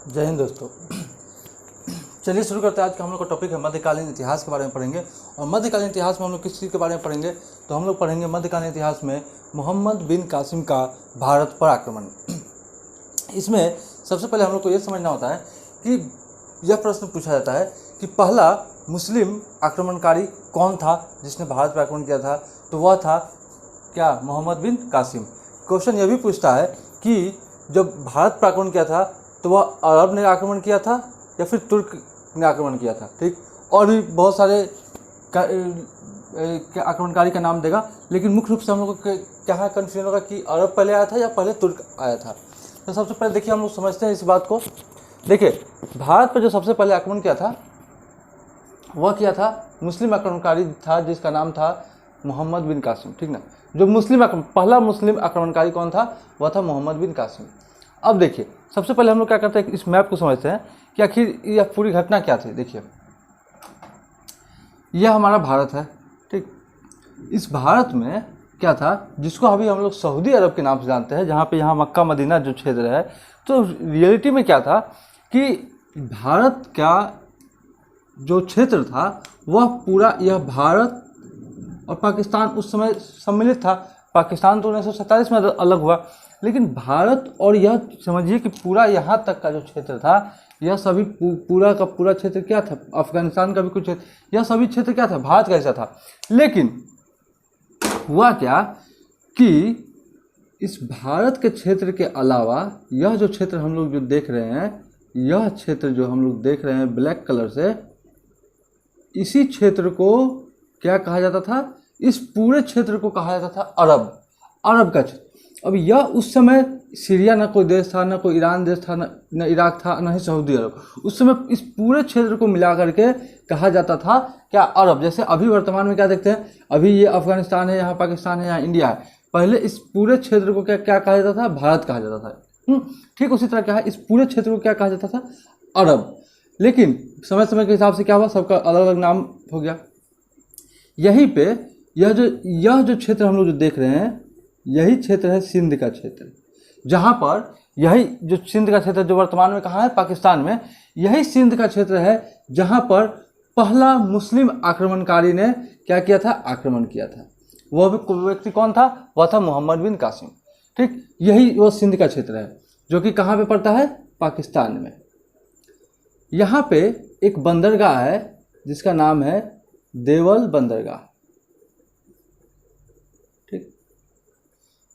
जय हिंद दोस्तों। चलिए शुरू करते हैं। आज का हम लोग का टॉपिक है मध्यकालीन इतिहास के बारे में पढ़ेंगे। और मध्यकालीन इतिहास में हम लोग किस चीज़ के बारे में पढ़ेंगे, तो हम लोग पढ़ेंगे मध्यकालीन इतिहास में मोहम्मद बिन कासिम का भारत पर आक्रमण। इसमें सबसे पहले हम लोग को ये समझना होता है कि यह प्रश्न पूछा जाता है कि पहला मुस्लिम आक्रमणकारी कौन था जिसने भारत पर आक्रमण किया था, तो वह था क्या, मोहम्मद बिन कासिम। क्वेश्चन यह भी पूछता है कि जब भारत पर आक्रमण किया था तो वह अरब ने आक्रमण किया था या फिर तुर्क ने आक्रमण किया था। ठीक, और भी बहुत सारे आक्रमणकारी का नाम देगा, लेकिन मुख्य रूप से हम लोग को क्या कन्फ्यूजन होगा कि अरब पहले आया था या पहले तुर्क आया था। तो सबसे पहले देखिए हम लोग समझते हैं इस बात को। देखिए, भारत पर जो सबसे पहले आक्रमण किया था वह किया था मुस्लिम आक्रमणकारी था जिसका नाम था मोहम्मद बिन कासिम। ठीक ना, जो पहला मुस्लिम आक्रमणकारी कौन था, वह था मोहम्मद बिन कासिम। अब देखिए, सबसे पहले हम लोग क्या करते हैं, इस मैप को समझते हैं कि आखिर यह पूरी घटना क्या थी। देखिए, यह हमारा भारत है। ठीक, इस भारत में क्या था, जिसको अभी हम लोग सऊदी अरब के नाम से जानते हैं, जहाँ पे यहाँ मक्का मदीना जो क्षेत्र है, तो रियलिटी में क्या था कि भारत का जो क्षेत्र था वह पूरा, यह भारत और पाकिस्तान उस समय सम्मिलित था। पाकिस्तान तो 1947 में अलग हुआ, लेकिन भारत और यह समझिए कि पूरा यहाँ तक का जो क्षेत्र था, यह सभी पूरा का पूरा क्षेत्र क्या था, अफगानिस्तान का भी कुछ क्षेत्र, यह सभी क्षेत्र क्या था, भारत का हिस्सा था। लेकिन हुआ क्या कि इस भारत के क्षेत्र के अलावा यह जो क्षेत्र हम लोग जो देख रहे हैं, यह क्षेत्र जो हम लोग देख रहे हैं ब्लैक कलर से, इसी क्षेत्र को क्या कहा जाता था, इस पूरे क्षेत्र को कहा जाता था अरब का क्षेत्र। अब यह उस समय सीरिया ना कोई देश था, ना कोई ईरान देश था, न इराक था, न ही सऊदी अरब। उस समय इस पूरे क्षेत्र को मिला करके कहा जाता था क्या, अरब। जैसे अभी वर्तमान में क्या देखते हैं, अभी ये अफगानिस्तान है, यहाँ पाकिस्तान है, यहाँ इंडिया है। पहले इस पूरे क्षेत्र को क्या कहा जाता था, भारत कहा जाता था। ठीक उसी तरह क्या है, इस पूरे क्षेत्र को क्या कहा जाता था, अरब। लेकिन समय समय के हिसाब से क्या हुआ, सबका अलग अलग नाम हो गया। यहीं पे यह जो क्षेत्र हम लोग जो देख रहे हैं, यही क्षेत्र है सिंध का क्षेत्र, जहाँ पर यही जो सिंध का क्षेत्र जो वर्तमान में कहाँ है, पाकिस्तान में, यही सिंध का क्षेत्र है जहाँ पर पहला मुस्लिम आक्रमणकारी ने क्या किया था, आक्रमण किया था। वह व्यक्ति कौन था, वह था मोहम्मद बिन कासिम। ठीक, यही वो सिंध का क्षेत्र है जो कि कहाँ पे पड़ता है, पाकिस्तान में। यहाँ पे एक बंदरगाह है जिसका नाम है देवल बंदरगाह। ठीक,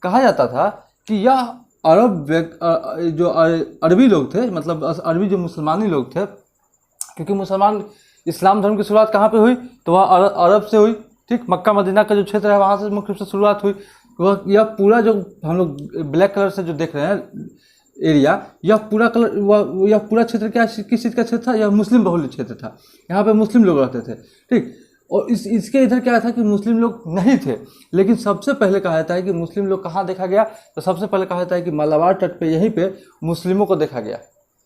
कहा जाता था कि यह जो अरबी लोग थे, मतलब अरबी जो मुसलमानी लोग थे, क्योंकि मुसलमान इस्लाम धर्म की शुरुआत कहाँ पे हुई, तो वह अरब से हुई। ठीक, मक्का मदीना का जो क्षेत्र है वहाँ से मुख्य रूप से शुरुआत हुई। वह यह पूरा जो हम लोग ब्लैक कलर से जो देख रहे हैं एरिया, यह पूरा क्षेत्र क्या, किस चीज़ का क्षेत्र था, यह मुस्लिम बहुल क्षेत्र था। यहाँ पे मुस्लिम लोग रहते थे। ठीक, और इसके इधर क्या था कि मुस्लिम लोग नहीं थे। लेकिन सबसे पहले कहा जाता है कि मुस्लिम लोग कहाँ देखा गया, तो सबसे पहले कहा जाता है कि मालाबार तट पे, यहीं पे मुस्लिमों को देखा गया।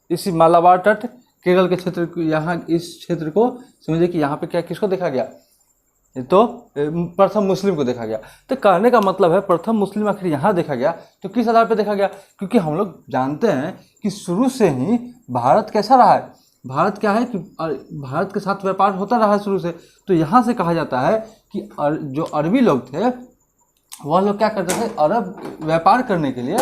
इसी मालाबार तट, केरल के क्षेत्र, यहाँ इस क्षेत्र को समझिए कि यहाँ पे क्या, किसको देखा गया, तो प्रथम मुस्लिम को देखा गया। तो कहने का मतलब है प्रथम मुस्लिम आखिर यहाँ देखा गया, तो किस आधार पर देखा गया, क्योंकि हम लोग जानते हैं कि शुरू से ही भारत कैसा रहा है, भारत क्या है कि भारत के साथ व्यापार होता रहा है शुरू से। तो यहाँ से कहा जाता है कि जो अरबी लोग थे वह लोग क्या करते थे, अरब व्यापार करने के लिए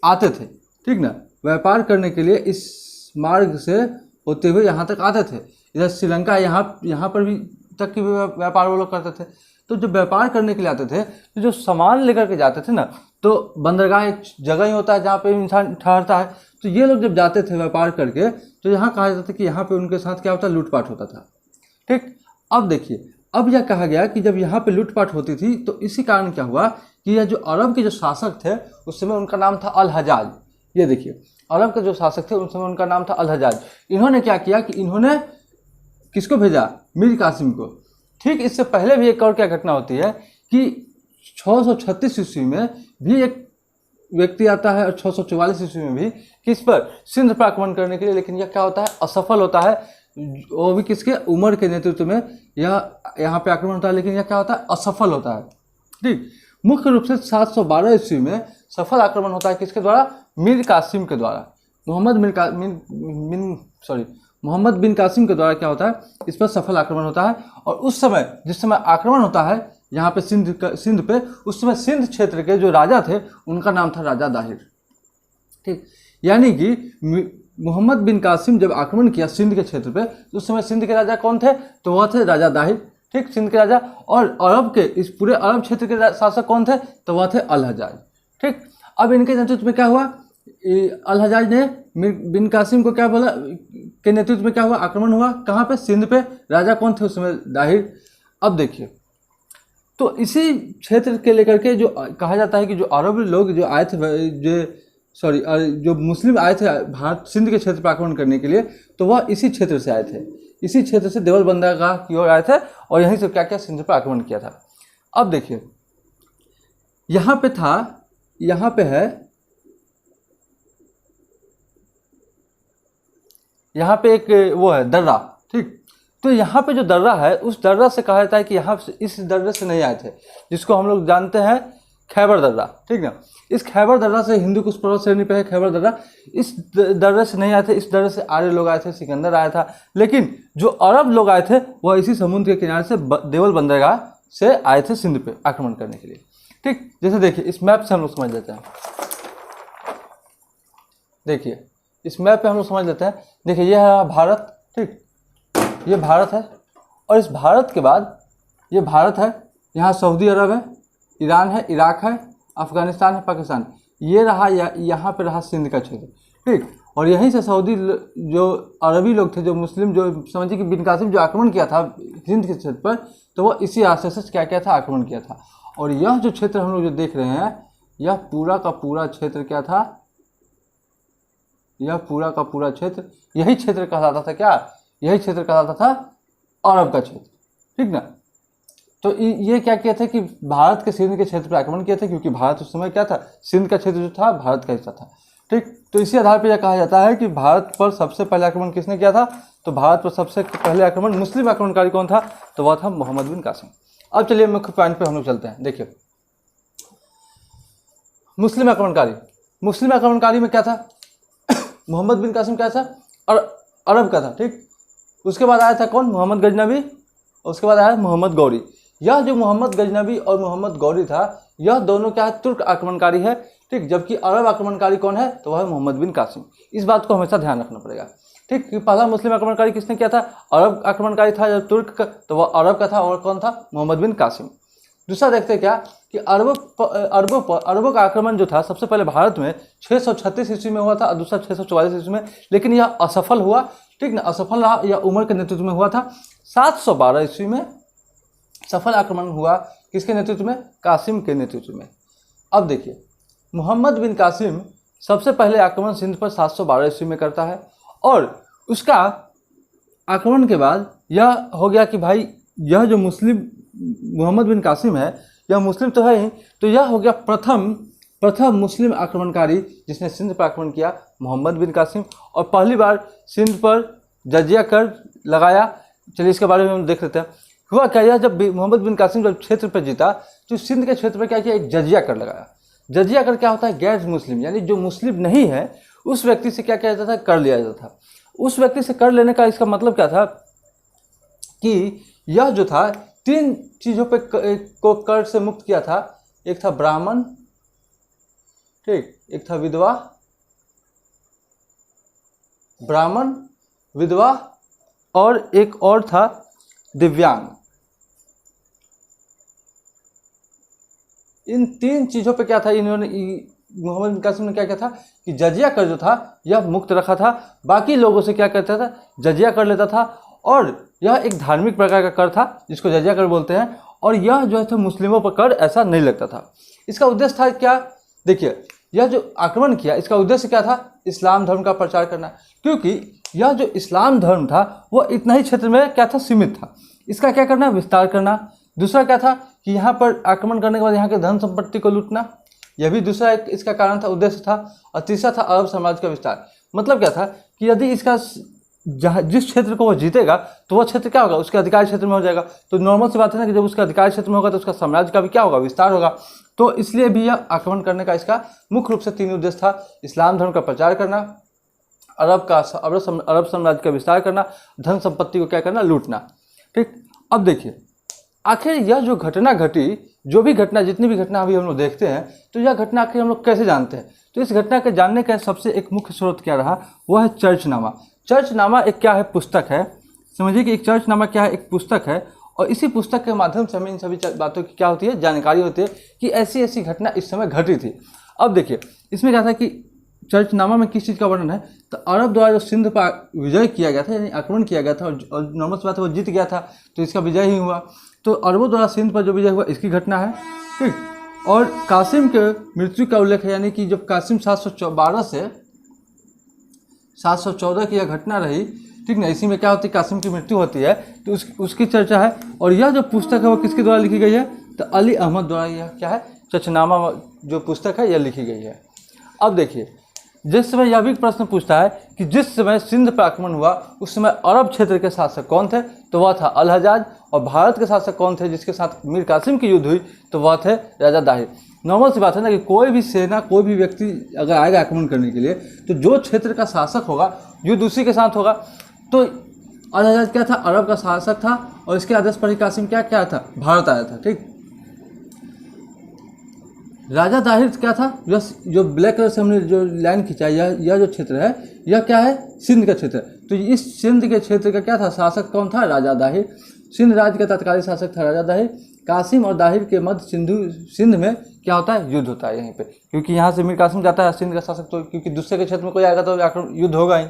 आते थे। ठीक ना, व्यापार करने के लिए इस मार्ग से होते हुए यहाँ तक आते थे। इधर श्रीलंका, यहाँ पर भी तक की व्यापार वो लोग करते थे। तो जब व्यापार करने के लिए आते थे, तो जो सामान लेकर के जाते थे ना, तो बंदरगाह एक जगह ही होता है जहाँ पे इंसान ठहरता है। तो ये लोग जब जाते थे व्यापार करके, तो यहाँ कहा जाता था कि यहाँ पे उनके साथ क्या होता है, लूटपाट होता था। ठीक, अब देखिए, अब यह कहा गया कि जब यहाँ पे लूटपाट होती थी, तो इसी कारण क्या हुआ कि यह जो अरब के जो शासक थे उस समय उनका नाम था अल हजाज। ये देखिए, अरब के जो शासक थे उस समय उनका नाम था अल हजाज। इन्होंने क्या किया कि इन्होंने किसको भेजा, मीर कासिम को। ठीक, इससे पहले भी एक और क्या घटना होती है कि 636 ईस्वी में भी एक व्यक्ति आता है, और 644 ईस्वी में भी, किस पर, सिंध पर आक्रमण करने के लिए। लेकिन यह क्या होता है, असफल होता है। वो भी किसके, उमर के नेतृत्व में यह यहाँ पे आक्रमण होता है, लेकिन यह क्या होता है, असफल होता है। ठीक, मुख्य रूप से 712 ईस्वी में सफल आक्रमण होता है किसके द्वारा, मीर कासिम के द्वारा। मोहम्मद बिन कासिम के द्वारा क्या होता है, इस पर सफल आक्रमण होता है। और उस समय जिस समय आक्रमण होता है यहाँ पे सिंध पे, उस समय सिंध क्षेत्र के जो राजा थे उनका नाम था राजा दाहिर। ठीक, यानी कि मोहम्मद बिन कासिम जब आक्रमण किया सिंध के क्षेत्र पे, तो उस समय सिंध के राजा कौन थे, तो वह थे राजा दाहिर। ठीक, सिंध के राजा। और अरब के, इस पूरे अरब क्षेत्र के शासक कौन थे, तो वह थे अल हज्जाज। ठीक, अब इनके नेतृत्व में क्या हुआ, अल हज्जाज ने बिन कासिम को क्या बोला, के नेतृत्व में क्या हुआ, आक्रमण हुआ। कहाँ पे, सिंध पे। राजा कौन थे उस समय, दाहिर। अब देखिए, तो इसी क्षेत्र के लेकर के जो कहा जाता है कि जो अरब लोग जो आए थे, जो मुस्लिम आए थे भारत सिंध के क्षेत्र पर आक्रमण करने के लिए, तो वह इसी क्षेत्र से आए थे, इसी क्षेत्र से देवल बंदरगाह की ओर आए थे और यहीं से क्या क्या सिंध पर आक्रमण किया था। अब देखिए, यहाँ पे था, यहाँ पे है, यहाँ पे एक वो है दर्रा। ठीक, तो यहाँ पे जो दर्रा है, उस दर्रा से कहा जाता है कि यहाँ से, इस दर्रे से नहीं आए थे, जिसको हम लोग जानते हैं खैबर दर्रा। ठीक ना, इस खैबर दर्रा से, हिंदू कुश पर्वत श्रेणी पे है खैबर दर्रा, इस दर्रे से नहीं आए थे। इस दर्रे से आर्य लोग आए थे, सिकंदर आया था। लेकिन जो अरब लोग आए थे वह इसी समुद्र के किनारे से देवल बंदरगाह से आए थे सिंध पे आक्रमण करने के लिए। ठीक, जैसे देखिए इस मैप से हम लोग समझ लेते हैं। देखिए इस मैप पे हम लोग समझ लेते हैं। देखिए यह है भारत। ठीक, ये भारत है, और इस भारत के बाद ये भारत है, यहाँ सऊदी अरब है, ईरान है, इराक है, अफगानिस्तान है, पाकिस्तान। ये रहा, यहाँ पे रहा सिंध का क्षेत्र। ठीक, और यहीं से सऊदी जो अरबी लोग थे, जो मुस्लिम, जो समझिए कि बिन कासिम जो आक्रमण किया था सिंध के क्षेत्र पर, तो वह इसी रास्ते से क्या किया था, आक्रमण किया था। और यह जो क्षेत्र हम लोग जो देख रहे हैं, यह पूरा का पूरा क्षेत्र क्या था, यह पूरा का पूरा क्षेत्र, यही क्षेत्र कहलाता था क्या, यही क्षेत्र कहलाता था अरब का क्षेत्र। ठीक ना, तो ये क्या किए थे कि भारत के सिंध के क्षेत्र पर आक्रमण किए थे, क्योंकि भारत उस समय क्या था, सिंध का क्षेत्र जो था भारत का हिस्सा था। ठीक, तो इसी आधार पर यह कहा जाता है कि भारत पर सबसे पहले आक्रमण किसने किया था, तो भारत पर सबसे पहले आक्रमण मुस्लिम आक्रमणकारी कौन था, तो वह था मोहम्मद बिन कासिम। अब चलिए मुख्य पॉइंट पे हम लोग चलते हैं। देखिए मुस्लिम आक्रमणकारी में क्या था, मोहम्मद बिन कासिम क्या था, और अरब का था। ठीक, उसके बाद आया था कौन, मोहम्मद गजनबी, उसके बाद आया मोहम्मद गौरी। यह जो मोहम्मद गजनबी और मोहम्मद गौरी था, यह दोनों क्या है, तुर्क आक्रमणकारी है। ठीक, जबकि अरब आक्रमणकारी कौन है, तो वह है मोहम्मद बिन कासिम। इस बात को हमेशा ध्यान रखना पड़ेगा। ठीक, पहला मुस्लिम आक्रमणकारी किसने किया था, अरब आक्रमणकारी था जब तुर्क का, तो वह अरब का था, और कौन था, मोहम्मद बिन कासिम। दूसरा देखते हैं क्या कि अरबों का आक्रमण जो था सबसे पहले भारत में 636 ईस्वी में हुआ था, और दूसरा 644 ईस्वी में, लेकिन यह असफल हुआ। ठीक ना, असफल रहा, यह उमर के नेतृत्व में हुआ था। 712 ईस्वी में सफल आक्रमण हुआ, किसके नेतृत्व में, कासिम के नेतृत्व में। अब देखिए मोहम्मद बिन कासिम सबसे पहले आक्रमण सिंध पर 712 ईस्वी में करता है, और उसका आक्रमण के बाद यह हो गया कि भाई यह जो मुस्लिम मोहम्मद बिन कासिम है, यह मुस्लिम तो है ही, तो यह हो गया प्रथम मुस्लिम आक्रमणकारी जिसने सिंध पर आक्रमण किया, मोहम्मद बिन कासिम। और पहली बार सिंध पर जजिया कर लगाया। चलिए इसके बारे में हम देख लेते हैं। हुआ क्या, यह जब मोहम्मद बिन कासिम जब क्षेत्र पर जीता, तो सिंध के क्षेत्र पर क्या किया, एक जजिया कर लगाया। जजिया कर क्या होता है, गैर मुस्लिम, यानी जो मुस्लिम नहीं है उस व्यक्ति से क्या किया जाता था, कर लिया जाता था। उस व्यक्ति से कर लेने का इसका मतलब क्या था कि यह जो था 3 चीज़ों पे को कर से मुक्त किया था। एक था ब्राह्मण, ठीक, एक था विधवा, ब्राह्मण, विधवा, और एक और था दिव्यांग। इन 3 चीज़ों पे क्या था, इन्होंने मोहम्मद बिन कासिम ने क्या किया था कि जजिया कर जो था यह मुक्त रखा था। बाकी लोगों से क्या करता था, जजिया कर लेता था, और यह एक धार्मिक प्रकार का कर था जिसको जजिया कर बोलते हैं। और यह जो है मुस्लिमों पर कर ऐसा नहीं लगता था। इसका उद्देश्य था क्या, देखिए यह जो आक्रमण किया इसका उद्देश्य क्या था, इस्लाम धर्म का प्रचार करना, क्योंकि यह जो इस्लाम धर्म था वह इतना ही क्षेत्र में क्या था, सीमित था। इसका क्या करना, विस्तार करना। दूसरा क्या था कि यहाँ पर आक्रमण करने के बाद यहाँ के धन संपत्ति को लूटना, यह भी दूसरा एक इसका कारण था, उद्देश्य था। और तीसरा था अरब साम्राज्य का विस्तार। मतलब क्या था कि यदि इसका जिस क्षेत्र को वह जीतेगा तो वह क्षेत्र क्या होगा, उसके अधिकार क्षेत्र में हो जाएगा। तो नॉर्मल सी बात है ना कि जब उसका अधिकार क्षेत्र में होगा तो उसका साम्राज्य का भी क्या होगा, विस्तार होगा। तो इसलिए भी यह आक्रमण करने का इसका मुख्य रूप से 3 उद्देश्य था, इस्लाम धर्म का प्रचार करना, अरब साम्राज्य का विस्तार करना, धन संपत्ति को क्या करना, लूटना। ठीक, अब देखिए आखिर यह जो घटना घटी, जो भी घटना, जितनी भी घटना अभी हम लोग देखते हैं, तो यह घटना आखिर हम लोग कैसे जानते हैं? तो इस घटना के जानने का सबसे एक मुख्य स्रोत क्या रहा, वह है चर्चनामा। चर्चनामा एक क्या है, पुस्तक है। समझिए कि एक चर्चनामा क्या है, एक पुस्तक है, और इसी पुस्तक के माध्यम से हमें इन सभी बातों की क्या होती है, जानकारी होती है कि ऐसी ऐसी घटना इस समय घटी थी। अब देखिए इसमें क्या था कि चर्चनामा में किस चीज़ का वर्णन है, तो अरब द्वारा जो सिंध पर विजय किया गया था, यानी आक्रमण किया गया था, और नॉर्मल सी बात है वो जीत गया था, तो इसका विजय ही हुआ। तो अरबों द्वारा सिंध पर जो विजय हुआ इसकी घटना है। ठीक, और कासिम के मृत्यु का उल्लेख है, यानी कि जब कासिम 712 से 714 की यह घटना रही, ठीक ना, इसी में क्या होती है, कासिम की मृत्यु होती है, तो उसकी चर्चा है। और यह जो पुस्तक है वो किसके द्वारा लिखी गई है, तो अली अहमद द्वारा यह क्या है, चर्चनामा जो पुस्तक है यह लिखी गई है। अब देखिए जिस समय यह भी प्रश्न पूछता है कि जिस समय सिंध पर आक्रमण हुआ उस समय अरब क्षेत्र के शासक कौन थे, तो वह था अल हज्जाज, और भारत के शासक कौन थे जिसके साथ मीर कासिम की युद्ध हुई, तो वह थे राजा दाहिर। नॉर्मल सी बात है ना कि कोई भी सेना, कोई भी व्यक्ति अगर आएगा आक्रमण करने के लिए, तो जो क्षेत्र का शासक होगा युद्ध उसी के साथ होगा। तो अल हज्जाज क्या था, अरब का शासक था, और इसके आदेश पर ही कासिम क्या था, भारत आया था। ठीक, राजा दाहिर क्या था, जो ब्लैक कलर से हमने जो लाइन खिंचाई, यह जो क्षेत्र है यह क्या है, सिंध का क्षेत्र। तो इस सिंध के क्षेत्र का क्या था, शासक कौन था, राजा दाहिर। सिंध राज्य का तत्कालीन शासक था राजा दाहिर। कासिम और दाहिर के मध्य सिंध में क्या होता है, युद्ध होता है यहीं पे, क्योंकि यहाँ से मीर कासिम जाता है सिंध का शासक, तो क्योंकि दूसरे के क्षेत्र में कोई आएगा तो युद्ध होगा ही।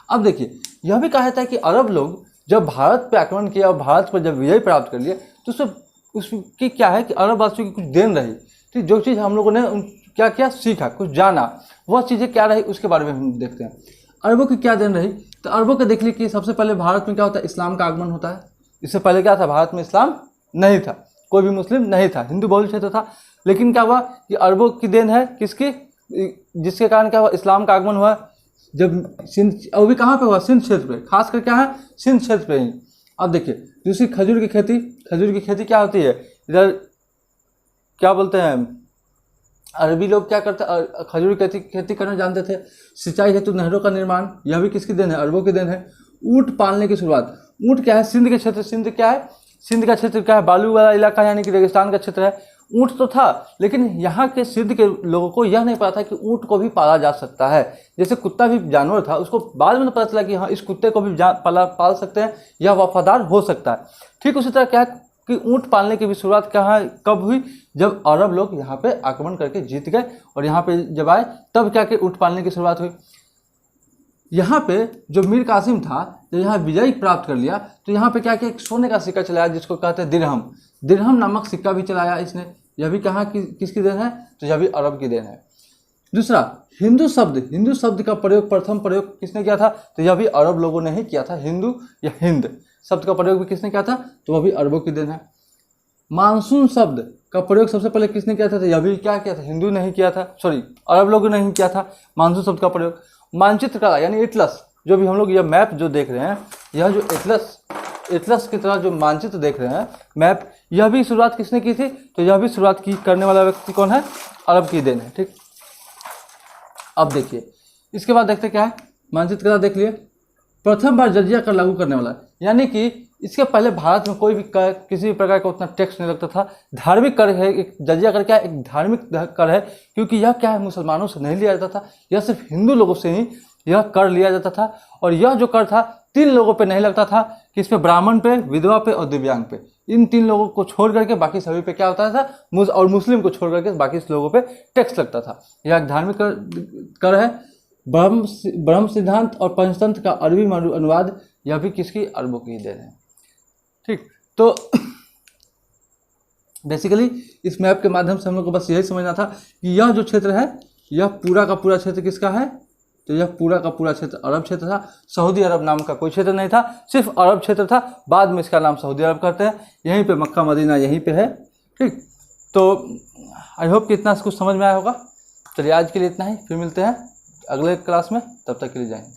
अब देखिए यह भी कहा जाता है कि अरब लोग जब भारत पर आक्रमण किया और भारत पर जब विजय प्राप्त कर लिया, तो उसकी क्या है कि अरब वासियों की कुछ देन रही। ठीक, जो चीज़ हम लोगों ने क्या क्या सीखा, कुछ जाना, वह चीज़ें क्या रही उसके बारे में हम देखते हैं। अरबों की क्या देन रही, तो अरबों का देख लीजिए कि सबसे पहले भारत में क्या होता है, इस्लाम का आगमन होता है। इससे पहले क्या था, भारत में इस्लाम नहीं था, कोई भी मुस्लिम नहीं था, हिंदू बहुल क्षेत्र था। लेकिन क्या हुआ कि अरबों की देन है किसकी, जिसके कारण क्या हुआ, इस्लाम का आगमन हुआ। जब सिंध, और भी कहाँ पे हुआ, सिंध क्षेत्र पे, खासकर क्या है, सिंध क्षेत्र पे ही। अब देखिए दूसरी खजूर की खेती क्या होती है, इधर क्या बोलते हैं, अरबी लोग क्या करते हैं, खजूर की खेती करना जानते थे। सिंचाई हेतु नहरों का निर्माण, यह भी किसकी देन है, अरबों की देन है। ऊँट पालने की शुरुआत, ऊँट क्या है, सिंध के क्षेत्र, सिंध क्या है, सिंध का क्षेत्र क्या है, बालू वाला इलाका यानी कि रेगिस्तान का क्षेत्र है। ऊँट तो था, लेकिन यहाँ के सिंध के लोगों को यह नहीं पता था कि ऊँट को भी पाला जा सकता है। जैसे कुत्ता भी जानवर था, उसको बाद में पता चला कि हाँ इस कुत्ते को भी पाल सकते हैं, यह वफादार हो सकता है। ठीक उसी तरह क्या है कि ऊँट पालने की भी शुरुआत कब हुई, जब अरब लोग यहाँ पे आक्रमण करके जीत गए और यहाँ पे जब आए तब क्या कि ऊँट पालने की शुरुआत हुई। यहाँ पे जो मीर कासिम था, जब यहाँ विजय प्राप्त कर लिया, तो यहाँ पे क्या किया, एक सोने का सिक्का चलाया जिसको कहते हैं दिरहम नामक सिक्का भी चलाया इसने। यह भी कहाँ किसकी देन है, तो यह भी अरब की देन है। दूसरा हिंदू शब्द का प्रयोग, प्रथम प्रयोग किसने किया था, तो यह भी अरब लोगों ने ही किया था। हिंदू या हिंद शब्द का प्रयोग भी किसने किया था, तो वह भी अरबों की देन है। मानसून शब्द का प्रयोग सबसे पहले किसने किया था, तो यह भी क्या किया था, हिंदू ने ही किया था, अरब लोगों ने ही किया था मानसून शब्द का प्रयोग। मानचित्र कला यानी एटलस, जो भी हम लोग यह मैप जो देख रहे हैं, यह जो एटलस की तरह जो मानचित्र देख रहे हैं मैप, यह भी शुरुआत किसने की थी, तो यह भी शुरुआत करने वाला व्यक्ति कौन है, अरब की देन है। ठीक, अब देखिए इसके बाद देखते क्या है, मानचित्र कला देख लिए। प्रथम बार जजिया कर लागू करने वाला, यानी कि इसके पहले भारत में कोई भी किसी भी प्रकार का उतना टैक्स नहीं लगता था। धार्मिक कर है, एक जजिया कर क्या है, एक धार्मिक कर है, क्योंकि यह क्या है, मुसलमानों से नहीं लिया जाता था, यह सिर्फ हिंदू लोगों से ही यह कर लिया जाता था। और यह जो कर था 3 लोगों पे नहीं लगता था, कि इस पे ब्राह्मण पे, विधवा पे और दिव्यांग पे, इन 3 लोगों को छोड़ करके बाकी सभी पे क्या होता था, और मुस्लिम को छोड़ करके बाकी लोगों पे टैक्स लगता था। यह एक धार्मिक कर है। ब्रह्म सिद्धांत और पंचतंत्र का अरबी अनुवाद, यह भी किसकी, अरबों की देन है। ठीक, तो बेसिकली इस मैप के माध्यम से हम लोग को बस यही समझना था कि यह जो क्षेत्र है, यह पूरा का पूरा क्षेत्र किसका है, तो यह पूरा का पूरा क्षेत्र अरब क्षेत्र था। सऊदी अरब नाम का कोई क्षेत्र नहीं था, सिर्फ अरब क्षेत्र था। बाद में इसका नाम सऊदी अरब करते हैं। यहीं पे मक्का मदीना यहीं पे है। ठीक, तो आई होप कि इतना कुछ समझ में आया होगा। चलिए आज के लिए इतना ही, फिर मिलते हैं अगले क्लास में, तब तक के लिए जय हिंद।